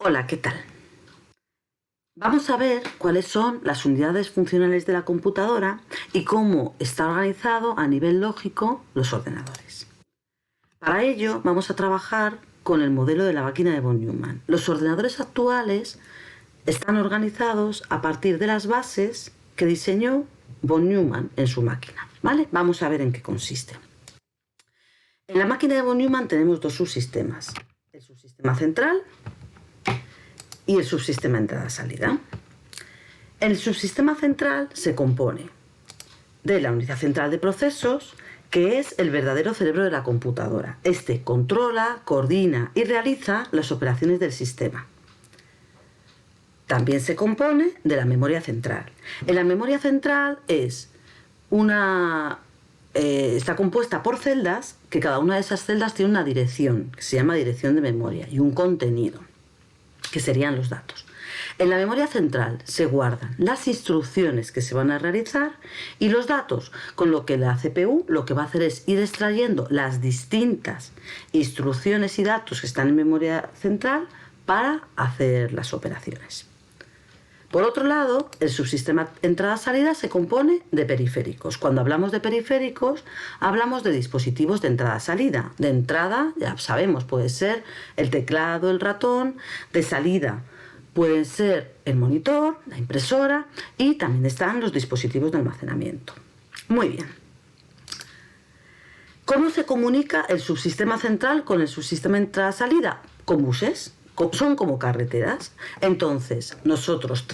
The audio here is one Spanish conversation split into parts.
Hola, ¿qué tal? Vamos a ver cuáles son las unidades funcionales de la computadora y cómo está organizado a nivel lógico los ordenadores. Para ello vamos a trabajar con el modelo de la máquina de von Neumann. Los ordenadores actuales están organizados a partir de las bases que diseñó von Neumann en su máquina, ¿vale? Vamos a ver en qué consiste. En la máquina de von Neumann tenemos dos subsistemas, el subsistema central y el subsistema entrada-salida. El subsistema central se compone de la unidad central de procesos, que es el verdadero cerebro de la computadora. Este controla, coordina y realiza las operaciones del sistema. También se compone de la memoria central. En la memoria central está compuesta por celdas, que cada una de esas celdas tiene una dirección, que se llama dirección de memoria, y un contenido, que serían los datos. En la memoria central se guardan las instrucciones que se van a realizar y los datos, con lo que la CPU lo que va a hacer es ir extrayendo las distintas instrucciones y datos que están en memoria central para hacer las operaciones. Por otro lado, el subsistema entrada-salida se compone de periféricos. Cuando hablamos de periféricos, hablamos de dispositivos de entrada-salida. De entrada, ya sabemos, puede ser el teclado, el ratón. De salida, pueden ser el monitor, la impresora, y también están los dispositivos de almacenamiento. Muy bien. ¿Cómo se comunica el subsistema central con el subsistema entrada-salida? Con buses. Son como carreteras. Entonces, nosotros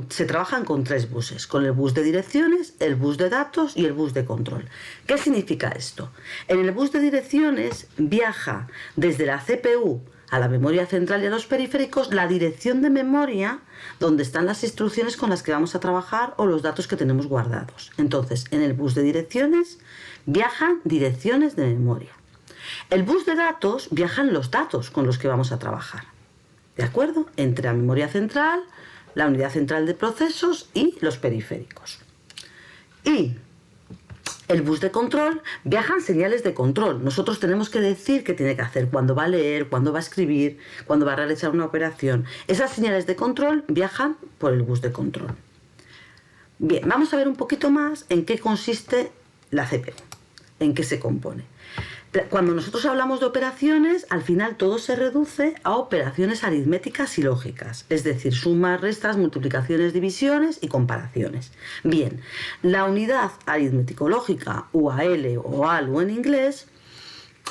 se trabajan con tres buses, con el bus de direcciones, el bus de datos y el bus de control. ¿Qué significa esto? En el bus de direcciones viaja desde la CPU a la memoria central y a los periféricos la dirección de memoria donde están las instrucciones con las que vamos a trabajar o los datos que tenemos guardados. Entonces, en el bus de direcciones viajan direcciones de memoria. El bus de datos viajan los datos con los que vamos a trabajar, ¿de acuerdo? Entre la memoria central, la unidad central de procesos y los periféricos. Y el bus de control viajan señales de control. Nosotros tenemos que decir qué tiene que hacer, cuándo va a leer, cuándo va a escribir, cuándo va a realizar una operación. Esas señales de control viajan por el bus de control. Bien, vamos a ver un poquito más en qué consiste la CPU, en qué se compone. Cuando nosotros hablamos de operaciones, al final todo se reduce a operaciones aritméticas y lógicas, es decir, sumas, restas, multiplicaciones, divisiones y comparaciones. Bien, la unidad aritmético-lógica, UAL o ALU en inglés,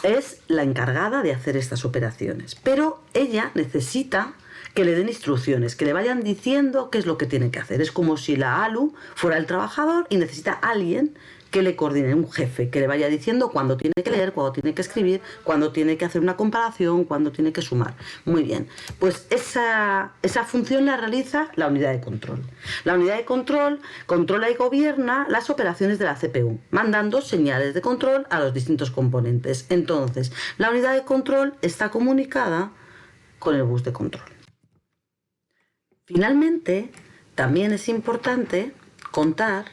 es la encargada de hacer estas operaciones, pero ella necesita que le den instrucciones, que le vayan diciendo qué es lo que tiene que hacer. Es como si la ALU fuera el trabajador y necesita a alguien que le coordine, un jefe, que le vaya diciendo cuándo tiene que leer, cuándo tiene que escribir, cuándo tiene que hacer una comparación, cuándo tiene que sumar. Muy bien, pues esa función la realiza la unidad de control. La unidad de control controla y gobierna las operaciones de la CPU, mandando señales de control a los distintos componentes. Entonces, la unidad de control está comunicada con el bus de control. Finalmente, también es importante contar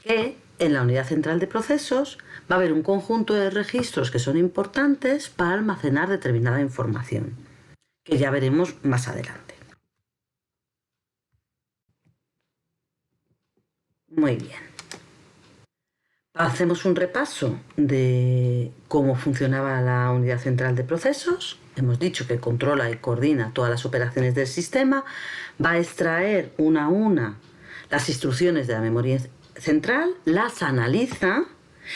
que en la unidad central de procesos va a haber un conjunto de registros que son importantes para almacenar determinada información, que ya veremos más adelante. Muy bien. Hacemos un repaso de cómo funcionaba la unidad central de procesos. Hemos dicho que controla y coordina todas las operaciones del sistema, va a extraer una a una las instrucciones de la memoria central, las analiza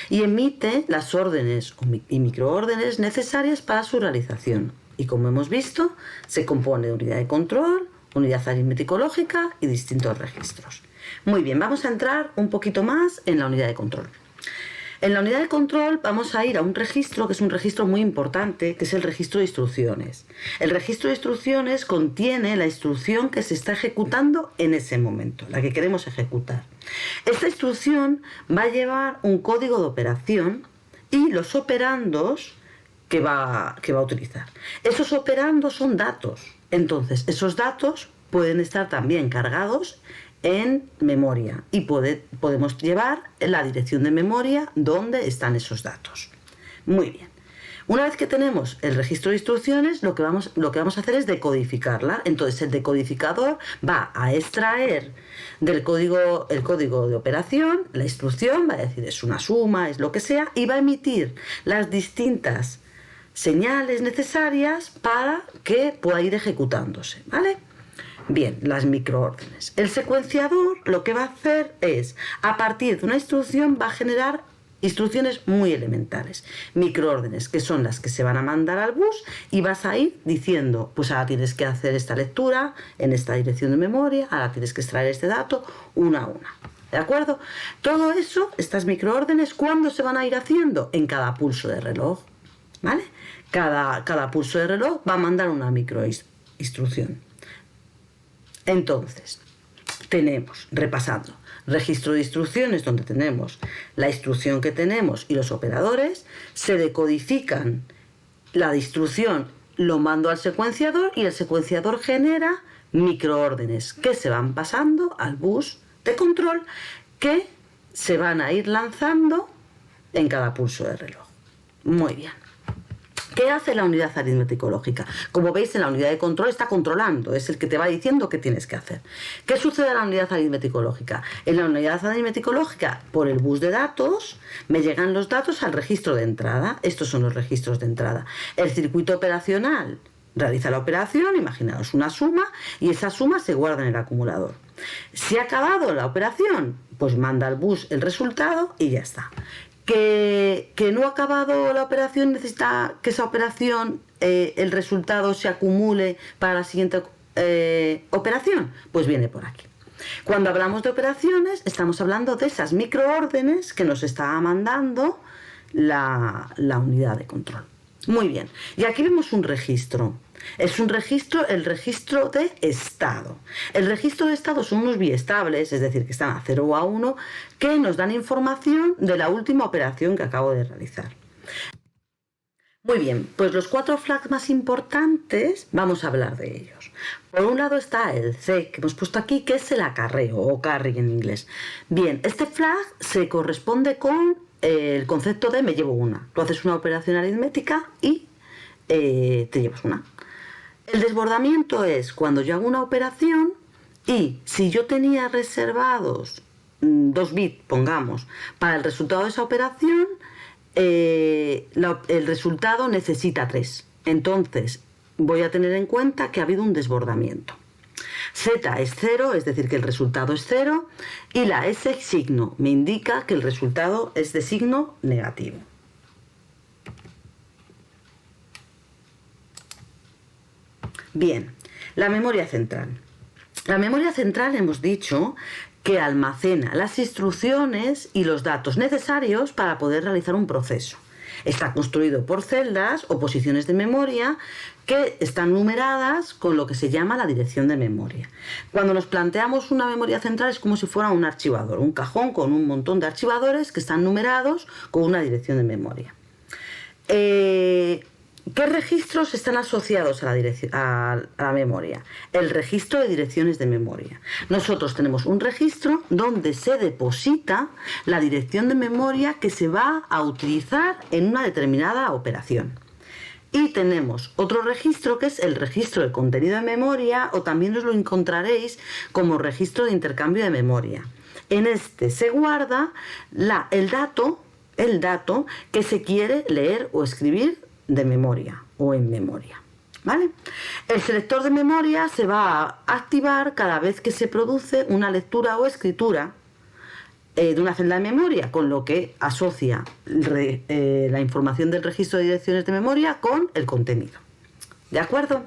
y emite las órdenes y microórdenes necesarias para su realización. Y como hemos visto, se compone de unidad de control, unidad aritmético-lógica y distintos registros. Muy bien, vamos a entrar un poquito más en la unidad de control. En la unidad de control vamos a ir a un registro que es un registro muy importante, que es el registro de instrucciones. El registro de instrucciones contiene la instrucción que se está ejecutando en ese momento, la que queremos ejecutar. Esta instrucción va a llevar un código de operación y los operandos que va a utilizar. Esos operandos son datos. Entonces, esos datos pueden estar también cargados en memoria y podemos llevar la dirección de memoria donde están esos datos. Muy bien. Una vez que tenemos el registro de instrucciones, lo que vamos a hacer es decodificarla. Entonces el decodificador va a extraer del código, el código de operación, la instrucción, va a decir es una suma, es lo que sea, y va a emitir las distintas señales necesarias para que pueda ir ejecutándose, ¿vale? Bien, las microórdenes. El secuenciador lo que va a hacer es, a partir de una instrucción, va a generar instrucciones muy elementales, microórdenes, que son las que se van a mandar al bus y vas a ir diciendo, pues ahora tienes que hacer esta lectura en esta dirección de memoria, ahora tienes que extraer este dato una a una. ¿De acuerdo? Todo eso, estas microórdenes, ¿cuándo se van a ir haciendo? En cada pulso de reloj, ¿vale? Cada pulso de reloj va a mandar una microinstrucción. Entonces, tenemos, repasando, registro de instrucciones donde tenemos la instrucción que tenemos y los operadores, se decodifican la instrucción, lo mando al secuenciador y el secuenciador genera microórdenes que se van pasando al bus de control que se van a ir lanzando en cada pulso de reloj. Muy bien. ¿Qué hace la unidad aritmético-lógica? Como veis, en la unidad de control está controlando, es el que te va diciendo qué tienes que hacer. ¿Qué sucede en la unidad aritmético-lógica? En la unidad aritmético-lógica, por el bus de datos, me llegan los datos al registro de entrada. Estos son los registros de entrada. El circuito operacional realiza la operación, imaginaos una suma, y esa suma se guarda en el acumulador. Si ha acabado la operación, pues manda al bus el resultado y ya está. Que no ha acabado la operación, necesita que esa operación, el resultado se acumule para la siguiente operación, pues viene por aquí. Cuando hablamos de operaciones, estamos hablando de esas microórdenes que nos está mandando la unidad de control. Muy bien, y aquí vemos un registro. Es un registro, el registro de estado. El registro de estado son unos biestables, es decir, que están a 0 o a 1, que nos dan información de la última operación que acabo de realizar. Muy bien, pues los 4 flags más importantes, vamos a hablar de ellos. Por un lado está el C, que hemos puesto aquí, que es el acarreo, o carry en inglés. Bien, este flag se corresponde con el concepto de me llevo una. Tú haces una operación aritmética y te llevas una. El desbordamiento es cuando yo hago una operación y si yo tenía reservados 2 bits, pongamos, para el resultado de esa operación, el resultado necesita 3. Entonces voy a tener en cuenta que ha habido un desbordamiento. Z es 0, es decir, que el resultado es 0, y la S signo me indica que el resultado es de signo negativo. Bien, la memoria central. La memoria central hemos dicho que almacena las instrucciones y los datos necesarios para poder realizar un proceso. Está construido por celdas o posiciones de memoria que están numeradas con lo que se llama la dirección de memoria. Cuando nos planteamos una memoria central es como si fuera un archivador, un cajón con un montón de archivadores que están numerados con una dirección de memoria. ¿Qué registros están asociados a la memoria? El registro de direcciones de memoria. Nosotros tenemos un registro donde se deposita la dirección de memoria que se va a utilizar en una determinada operación. Y tenemos otro registro que es el registro de contenido de memoria, o también os lo encontraréis como registro de intercambio de memoria. En este se guarda el dato que se quiere leer o escribir de memoria o en memoria, ¿vale? El selector de memoria se va a activar cada vez que se produce una lectura o escritura de una celda de memoria, con lo que asocia la información del registro de direcciones de memoria con el contenido. ¿De acuerdo?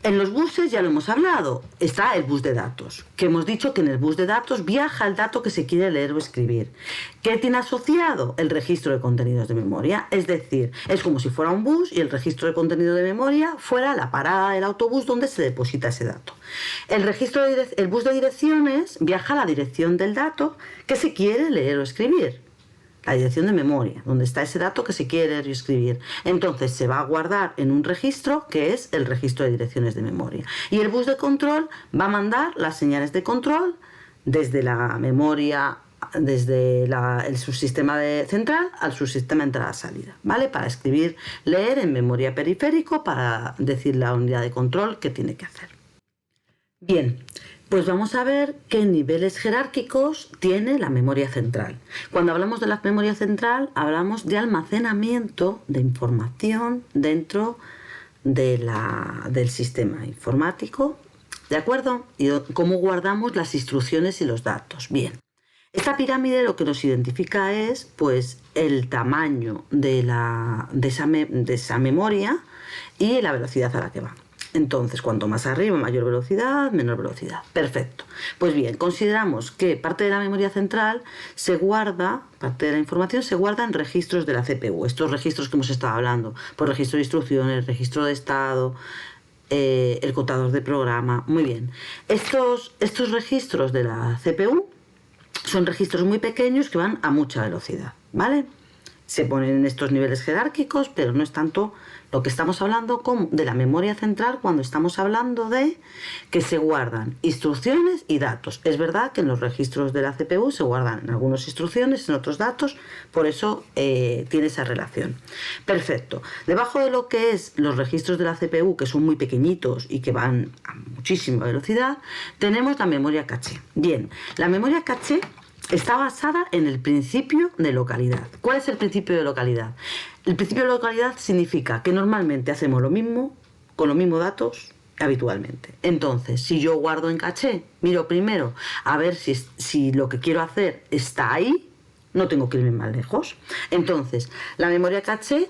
En los buses ya lo hemos hablado, está el bus de datos, que hemos dicho que en el bus de datos viaja el dato que se quiere leer o escribir. ¿Qué tiene asociado? El registro de contenidos de memoria, es decir, es como si fuera un bus y el registro de contenido de memoria fuera la parada del autobús donde se deposita ese dato. El bus de direcciones viaja a la dirección del dato que se quiere leer o escribir. La dirección de memoria, donde está ese dato que se quiere leer y escribir. Entonces se va a guardar en un registro que es el registro de direcciones de memoria. Y el bus de control va a mandar las señales de control desde la memoria el subsistema central al subsistema entrada-salida, ¿vale? Para escribir, leer en memoria periférico, para decir la unidad de control que tiene que hacer. Bien, pues vamos a ver qué niveles jerárquicos tiene la memoria central. Cuando hablamos de la memoria central, hablamos de almacenamiento de información dentro del sistema informático, ¿de acuerdo? Y cómo guardamos las instrucciones y los datos. Bien, esta pirámide lo que nos identifica es pues el tamaño de esa memoria y la velocidad a la que va. Entonces, cuanto más arriba, mayor velocidad, menor velocidad. Perfecto. Pues bien, consideramos que parte de la memoria central parte de la información se guarda en registros de la CPU. Estos registros que hemos estado hablando, pues registro de instrucciones, registro de estado, el contador de programa. Muy bien. Estos registros de la CPU son registros muy pequeños que van a mucha velocidad, ¿vale? Se ponen en estos niveles jerárquicos, pero no es tanto lo que estamos hablando como de la memoria central cuando estamos hablando de que se guardan instrucciones y datos. Es verdad que en los registros de la CPU se guardan en algunas instrucciones, en otros datos, por eso tiene esa relación. Perfecto. Debajo de lo que es los registros de la CPU, que son muy pequeñitos y que van a muchísima velocidad, tenemos la memoria caché. Bien, la memoria caché está basada en el principio de localidad. ¿Cuál es el principio de localidad? El principio de localidad significa que normalmente hacemos lo mismo, con los mismos datos, habitualmente. Entonces, si yo guardo en caché, miro primero a ver si lo que quiero hacer está ahí, no tengo que irme más lejos. Entonces, la memoria caché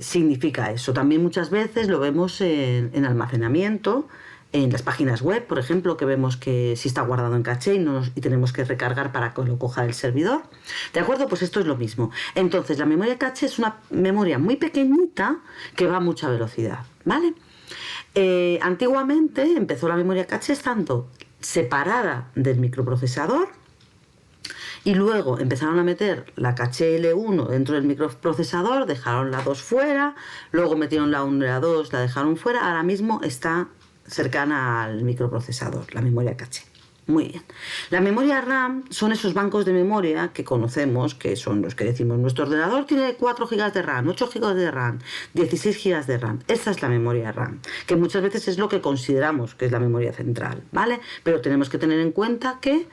significa eso. También muchas veces lo vemos en almacenamiento, en las páginas web, por ejemplo, que vemos que si está guardado en caché y tenemos que recargar para que lo coja el servidor. ¿De acuerdo? Pues esto es lo mismo. Entonces, la memoria caché es una memoria muy pequeñita que va a mucha velocidad, ¿vale? Antiguamente empezó la memoria caché estando separada del microprocesador y luego empezaron a meter la caché L1 dentro del microprocesador, dejaron la 2 fuera, luego metieron la 1 y la 2, la dejaron fuera, ahora mismo está cercana al microprocesador, la memoria caché. Muy bien. La memoria RAM son esos bancos de memoria que conocemos, que son los que decimos, nuestro ordenador tiene 4 GB de RAM, 8 GB de RAM, 16 GB de RAM. Esta es la memoria RAM, que muchas veces es lo que consideramos que es la memoria central, ¿vale? Pero tenemos que tener en cuenta que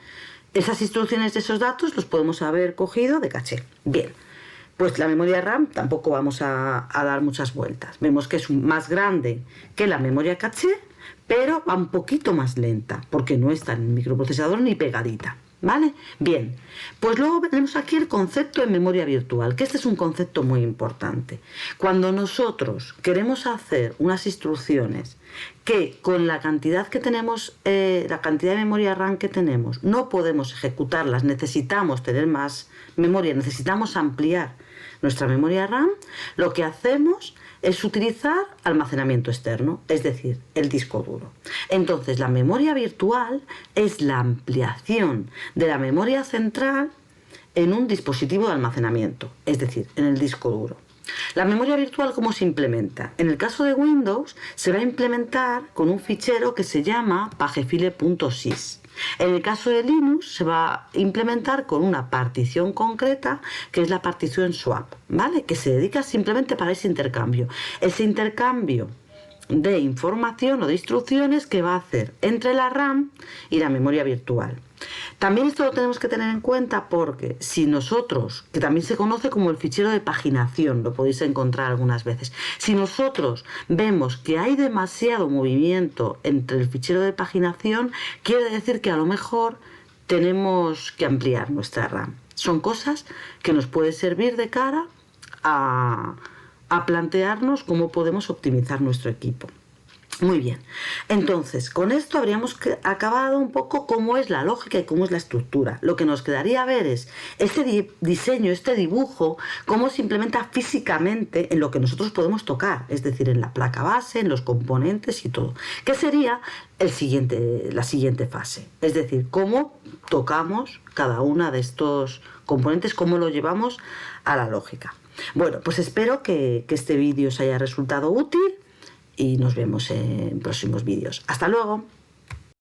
esas instrucciones de esos datos los podemos haber cogido de caché. Bien. Pues la memoria RAM tampoco vamos a dar muchas vueltas. Vemos que es más grande que la memoria caché, pero va un poquito más lenta, porque no está en el microprocesador ni pegadita, ¿vale? Bien, pues luego tenemos aquí el concepto de memoria virtual, que este es un concepto muy importante. Cuando nosotros queremos hacer unas instrucciones que con la cantidad que tenemos, la cantidad de memoria RAM que tenemos, no podemos ejecutarlas, necesitamos tener más memoria, necesitamos ampliar nuestra memoria RAM, lo que hacemos es utilizar almacenamiento externo, es decir, el disco duro. Entonces, la memoria virtual es la ampliación de la memoria central en un dispositivo de almacenamiento, es decir, en el disco duro. La memoria virtual, ¿cómo se implementa? En el caso de Windows, se va a implementar con un fichero que se llama pagefile.sys. En el caso de Linux se va a implementar con una partición concreta que es la partición swap, ¿vale? Que se dedica simplemente para ese intercambio. Ese intercambio de información o de instrucciones que va a hacer entre la RAM y la memoria virtual. También esto lo tenemos que tener en cuenta porque si nosotros, que también se conoce como el fichero de paginación, lo podéis encontrar algunas veces, si nosotros vemos que hay demasiado movimiento entre el fichero de paginación, quiere decir que a lo mejor tenemos que ampliar nuestra RAM. Son cosas que nos pueden servir de cara a plantearnos cómo podemos optimizar nuestro equipo. Muy bien, entonces con esto habríamos acabado un poco cómo es la lógica y cómo es la estructura. Lo que nos quedaría ver es este diseño, este dibujo, cómo se implementa físicamente en lo que nosotros podemos tocar, es decir, en la placa base, en los componentes y todo, que sería la siguiente fase, es decir, cómo tocamos cada una de estos componentes, cómo lo llevamos a la lógica. Bueno, pues espero que este vídeo os haya resultado útil y nos vemos en próximos vídeos. ¡Hasta luego!